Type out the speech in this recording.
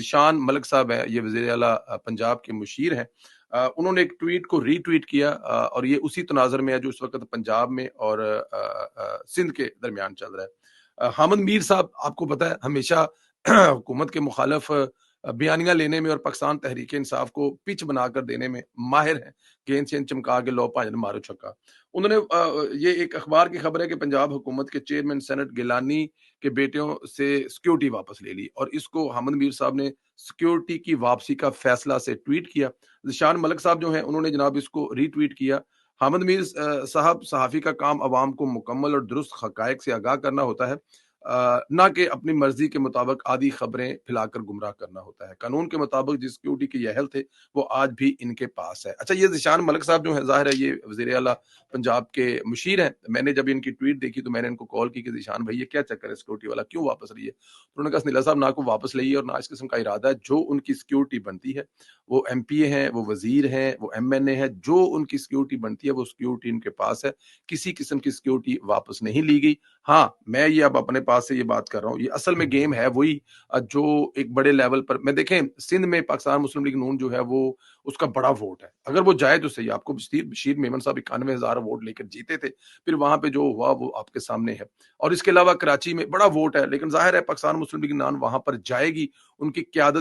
ذیشان ملک صاحب ہیں، یہ وزیر اعلیٰ پنجاب کے مشیر ہیں، انہوں نے ایک ٹویٹ کو ری ٹویٹ کیا، اور یہ اسی تناظر میں ہے جو اس وقت پنجاب میں اور سندھ کے درمیان چل رہا ہے۔ حامد میر صاحب آپ کو پتہ ہے ہمیشہ حکومت کے مخالف بیانیاں لینے میں اور پاکستان تحریک انصاف کو پچ بنا کر دینے میں ماہر ہیں، گیند سے چمکا کے لو پانچ مارو چھکا۔ انہوں نے یہ ایک اخبار کی خبر ہے کہ پنجاب حکومت کے چیئرمین سینٹ گیلانی کے بیٹوں سے سیکیورٹی واپس لے لی، اور اس کو حامد میر صاحب نے سیکیورٹی کی واپسی کا فیصلہ سے ٹویٹ کیا۔ ذیشان ملک صاحب جو ہیں انہوں نے جناب اس کو ری ٹویٹ کیا۔ حامد میر صاحب، صحافی کا کام عوام کو مکمل اور درست حقائق سے آگاہ کرنا ہوتا ہے، نہ کہ اپنی مرضی کے مطابق آدھی خبریں پھیلا کر گمراہ کرنا ہوتا ہے۔ قانون کے مطابق جس سیکیورٹی کی یہ حل تھے وہ آج بھی ان کے پاس ہے۔ اچھا، یہ ذیشان ملک صاحب جو ہیں، ظاہر ہے یہ وزیر اعلیٰ پنجاب کے مشیر ہیں۔ میں نے جب ان کی ٹویٹ دیکھی تو میں نے ان کو کال کی کہ ذیشان بھائی یہ کیا چکر ہے، سیکیورٹی والا کیوں واپس رہی ہے؟ انہوں نے کہا سنیلا صاحب نہ کو واپس لئی ہے اور نہ اس قسم کا ارادہ ہے، جو ان کی سیکیورٹی بنتی ہے، وہ ایم پی اے ہیں، وہ وزیر ہیں، وہ ایم این اے ہے، جو ان کی سیکیورٹی بنتی ہے وہ سیکیورٹی ان کے پاس ہے، کسی قسم کی سیکیورٹی واپس نہیں لی گئی۔ ہاں، میں یہ اب اپنے پاس سے یہ بات کر رہا ہوں، یہ اصل میں گیم ہے وہی جو ایک بڑے لیول پر میں دیکھیں سندھ میں پاکستان مسلم لیگ نون جو ہے وہ اس کا بڑا ووٹ ہے، اگر وہ جائے تو صحیح۔ آپ کو بشیر میمن صاحب 91,000 ووٹ لے کر جیتے تھے، پھر وہاں پہ جو ہوا وہ آپ کے سامنے ہے، اور اس کے علاوہ کراچی میں بڑا ووٹ ہے، لیکن ظاہر ہے پاکستان مسلم لیگ نون وہاں پر جائے گی، ان کی قیادت